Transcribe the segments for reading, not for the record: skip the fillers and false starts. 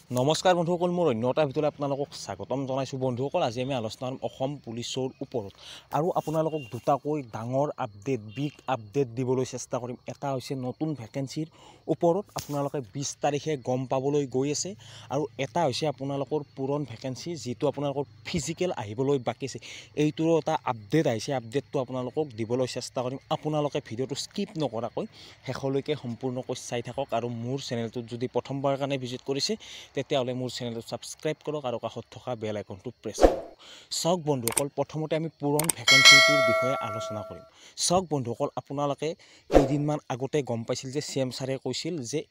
নমস্কাৰ বন্ধুসকল, মোৰ অন্য এটা ভিডিঅ'লৈ আপোনালোকক স্বাগতম জনাইছোঁ। বন্ধুসকল, আজি আমি আলোচনা কৰিম অসম পুলিচৰ ওপৰত আৰু আপোনালোকক দুটাকৈ ডাঙৰ বিগ আপডেট দিবলৈ চেষ্টা কৰিম। এটা হৈছে নতুন ভেকেঞ্চিৰ ওপৰত আপোনালোকে 20 তাৰিখে গম পাবলৈ গৈ আছে, আৰু এটা হৈছে আপোনালোকৰ পুৰণ ভেকেঞ্চি যিটো আপোনালোকৰ ফিজিকেল আহিবলৈ বাকী আছে। এইটোৰো এটা আপডেট আহিছে, আপডেটটো আপোনালোকক দিবলৈ চেষ্টা কৰিম। আপোনালোকে ভিডিঅ'টো স্কিপ নকৰাকৈ শেষলৈকে সম্পূৰ্ণকৈ চাই থাকক, আৰু মোৰ চেনেলটোত যদি প্ৰথমবাৰৰ কাৰণে ভিজিট কৰিছে তেতিয়াহ'লে মোৰ চেনেলটো ছাবস্ক্ৰাইব কৰক আৰু কাষত থকা বেল আইকনটো প্ৰেছ কৰক। চাওক বন্ধুসকল, প্ৰথমতে আমি পুৰণ ভেকেঞ্চিটোৰ বিষয়ে আলোচনা কৰিম। চাওক বন্ধুসকল, আপোনালোকে কেইদিনমান আগতে গম পাইছিল যে CM ছাৰে কৈছিল যে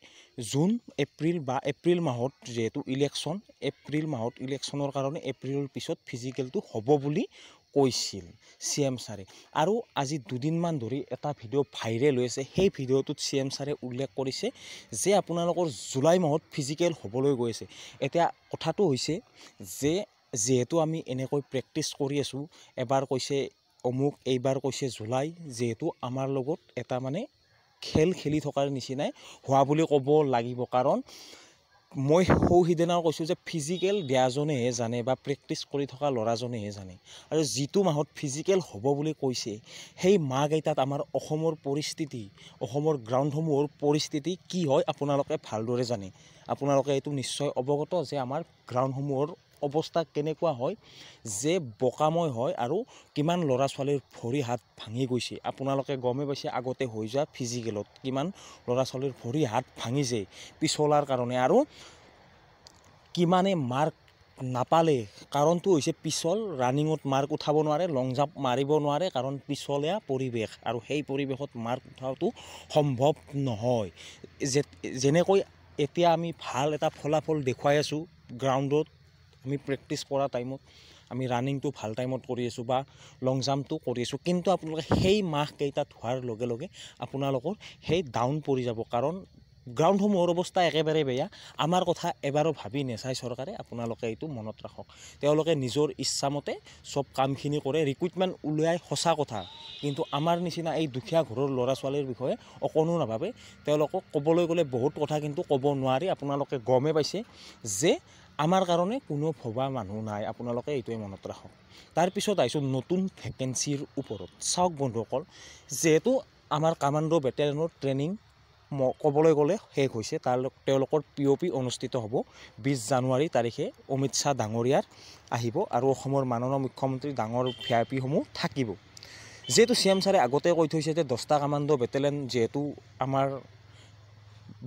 জুন এপ্ৰিল মাহত যিহেতু এপ্ৰিল মাহত ইলেকশ্যনৰ কাৰণে এপ্ৰিলৰ পিছত ফিজিকেলটো হ'ব বুলি কৈছিল CM ছাৰে। আৰু আজি দুদিনমান ধৰি এটা ভিডিঅ' ভাইৰেল হৈ আছে। সেই ভিডিঅ'টোত CM ছাৰে উল্লেখ কৰিছে যে আপোনালোকৰ জুলাই মাহত ফিজিকেল হ'বলৈ গৈ আছে। এতিয়া কথাটো হৈছে যে যিহেতু আমি এনেকৈ প্ৰেক্টিচ কৰি আছোঁ, এবাৰ কৈছে অমুক, এইবাৰ কৈছে জুলাই, যিহেতু আমাৰ লগত এটা খেল খেলি থকাৰ নিচিনাই হোৱা বুলি ক'ব লাগিব। কাৰণ মই সিদিনা কৈছোঁ যে ফিজিকেল দিয়াজনেহে জানে বা প্ৰেক্টিচ কৰি থকা ল'ৰাজনেহে জানে, আৰু যিটো মাহত ফিজিকেল হ'ব বুলি কৈছে সেই মাহকেইটাত আমাৰ অসমৰ পৰিস্থিতি, অসমৰ গ্ৰাউণ্ডসমূহৰ পৰিস্থিতি কি হয় আপোনালোকে ভালদৰে জানে। আপোনালোকে এইটো নিশ্চয় অৱগত যে আমাৰ গ্ৰাউণ্ডসমূহৰ অৱস্থা কেনেকুৱা হয়, যে বোকাময় হয় আৰু কিমান ল'ৰা ছোৱালীৰ ভৰি হাত ভাঙি গৈছে। আপোনালোকে গমেই পাইছে আগতে হৈ যোৱা ফিজিকেলত কিমান ল'ৰা ছোৱালীৰ ভৰি হাত ভাঙিছে পিছলাৰ কাৰণে, আৰু কিমানে মাৰ্ক নাপালে। কাৰণটো হৈছে পিছল, ৰানিঙত মাৰ্ক উঠাব নোৱাৰে, লং জাম্প মাৰিব নোৱাৰে, কাৰণ পিছলীয়া পৰিৱেশ, আৰু সেই পৰিৱেশত মাৰ্ক উঠাটো সম্ভৱ নহয়। যেনেকৈ এতিয়া আমি ভাল এটা ফলাফল দেখুৱাই আছোঁ গ্ৰাউণ্ডত, আমি প্ৰেক্টিচ কৰা টাইমত আমি ৰানিংটো ভাল টাইমত কৰি আছোঁ বা লং জাম্পটো কৰি আছোঁ, কিন্তু আপোনালোকে সেই মাহকেইটাত হোৱাৰ লগে লগে আপোনালোকৰ সেই ডাউন পৰি যাব, কাৰণ গ্ৰাউণ্ডসমূহৰ অৱস্থা একেবাৰে বেয়া। আমাৰ কথা এবাৰো ভাবি নেচায় চৰকাৰে, আপোনালোকে এইটো মনত ৰাখক। তেওঁলোকে নিজৰ ইচ্ছামতে চব কামখিনি কৰে, ৰিক্ৰুইটমেণ্ট উলিয়াই, সঁচা কথা, কিন্তু আমাৰ নিচিনা এই দুখীয়া ঘৰৰ ল'ৰা ছোৱালীৰ বিষয়ে অকণো নাভাবে। তেওঁলোকক ক'বলৈ গ'লে বহুত কথা, কিন্তু ক'ব নোৱাৰি। আপোনালোকে গমেই পাইছে যে আমাৰ কাৰণে কোনো ভবা মানুহ নাই, আপোনালোকে এইটোৱে মনত ৰাখক। তাৰপিছত আহিছোঁ নতুন ভেকেঞ্চিৰ ওপৰত। চাওক বন্ধুসকল, যিহেতু আমাৰ কামাণ্ডো বেটেলিয়নৰ ট্ৰেইনিং ক'বলৈ গ'লে শেষ হৈছে, তেওঁলোকৰ POP অনুষ্ঠিত হ'ব 20 জানুৱাৰী তাৰিখে। অমিত শ্বাহ ডাঙৰীয়াৰ আহিব আৰু অসমৰ মাননীয় মুখ্যমন্ত্ৰী ডাঙৰ VIP সমূহ থাকিব। যিহেতু CM ছাৰে আগতে কৈ থৈছে যে 10টা কামাণ্ডো বেটেলিয়ন, যিহেতু আমাৰ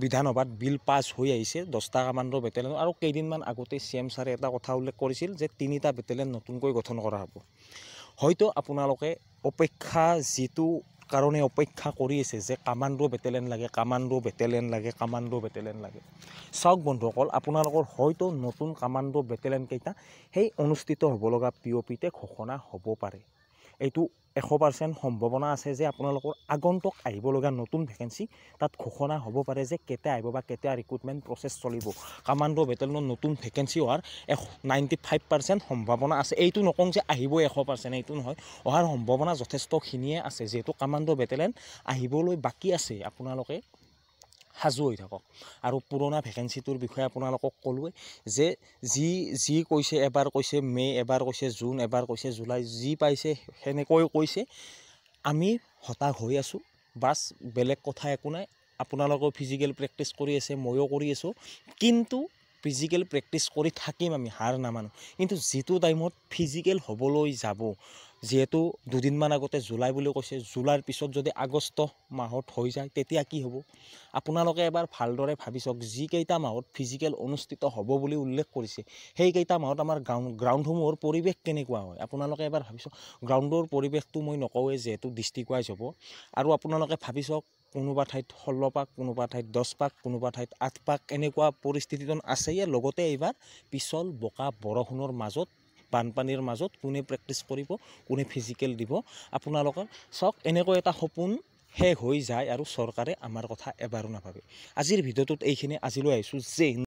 বিধানসভাত বিল পাছ হৈ আহিছে 10টা কামাণ্ডো বেটেলিয়ন, আৰু কেইদিনমান আগতে CM ছাৰে এটা কথা উল্লেখ কৰিছিল যে 3টা বেটেলিয়ন নতুনকৈ গঠন কৰা হ'ব। হয়তো আপোনালোকে যিটো কাৰণে অপেক্ষা কৰি আছে যে কামাণ্ডো বেটেলিয়ন লাগে, কামাণ্ডো বেটেলিয়ন লাগে, কামাণ্ডো বেটেলিয়ন লাগে। চাওক বন্ধুসকল, আপোনালোকৰ হয়তো নতুন কামাণ্ডো বেটেলিয়ন কেইটা সেই অনুষ্ঠিত হ'ব লগা POPতে ঘোষণা হ'ব পাৰে। এইটো 100% সম্ভাৱনা আছে যে আপোনালোকৰ আগন্তুক আহিবলগা নতুন ভেকেঞ্চি তাত ঘোষণা হ'ব পাৰে যে কেতিয়া আহিব বা কেতিয়া ৰিক্ৰুইটমেণ্ট প্ৰচেছ চলিব। কামাণ্ডো বেটেলিয়নত নতুন ভেকেঞ্চি হোৱাৰ 95% সম্ভাৱনা আছে। এইটো নকওঁ যে আহিবই 100%, এইটো নহয়, অহাৰ সম্ভাৱনা যথেষ্টখিনিয়ে আছে। যিহেতু কামাণ্ডো বেটেলিয়ন আহিবলৈ বাকী আছে, আপোনালোকে সাজু হৈ থাকক। আৰু পুৰণা ভেকেঞ্চিটোৰ বিষয়ে আপোনালোকক ক'লোৱে যে যি কৈছে, এবাৰ কৈছে মে', এবাৰ কৈছে জুন, এবাৰ কৈছে জুলাই, যি পাইছে সেনেকৈ কৈছে। আমি হতাশ হৈ আছোঁ, বাছ বেলেগ কথা একো নাই। আপোনালোকেও ফিজিকেল প্ৰেক্টিচ কৰি আছে, ময়ো কৰি আছোঁ, কিন্তু ফিজিকেল প্ৰেক্টিচ কৰি থাকিম, আমি হাৰ নামানো। কিন্তু যিটো টাইমত ফিজিকেল হ'বলৈ যাব, যিহেতু দুদিনমান আগতে জুলাই বুলি কৈছে, জুলাইৰ পিছত যদি আগষ্ট মাহত হৈ যায় তেতিয়া কি হ'ব? আপোনালোকে এবাৰ ভালদৰে ভাবি চাওক, যিকেইটা মাহত ফিজিকেল অনুষ্ঠিত হ'ব বুলি উল্লেখ কৰিছে সেইকেইটা মাহত আমাৰ গ্ৰাউণ্ডসমূহৰ পৰিৱেশ কেনেকুৱা হয় আপোনালোকে এবাৰ ভাবি চাওক। গ্ৰাউণ্ডৰ পৰিৱেশটো মই নকওঁৱেই, যিহেতু ডিষ্ট্ৰিক্ট ৱাইজ হ'ব, আৰু আপোনালোকে ভাবি চাওক কোনোবা ঠাইত 16 পাক, কোনোবা ঠাইত 10 পাক, কোনোবা ঠাইত 8 পাক, এনেকুৱা পৰিস্থিতিটো আছেই। লগতে এইবাৰ পিছল বোকা বৰষুণৰ মাজত, বানপানীৰ মাজত কোনে প্ৰেক্টিচ কৰিব, কোনে ফিজিকেল দিব? আপোনালোকৰ চাওক, এনেকৈ এটা সপোন শেষ হৈ যায় আৰু চৰকাৰে আমাৰ কথা এবাৰো নাভাবে। আজিৰ ভিডিঅ'টোত এইখিনি, আজিলৈ আহিছোঁ।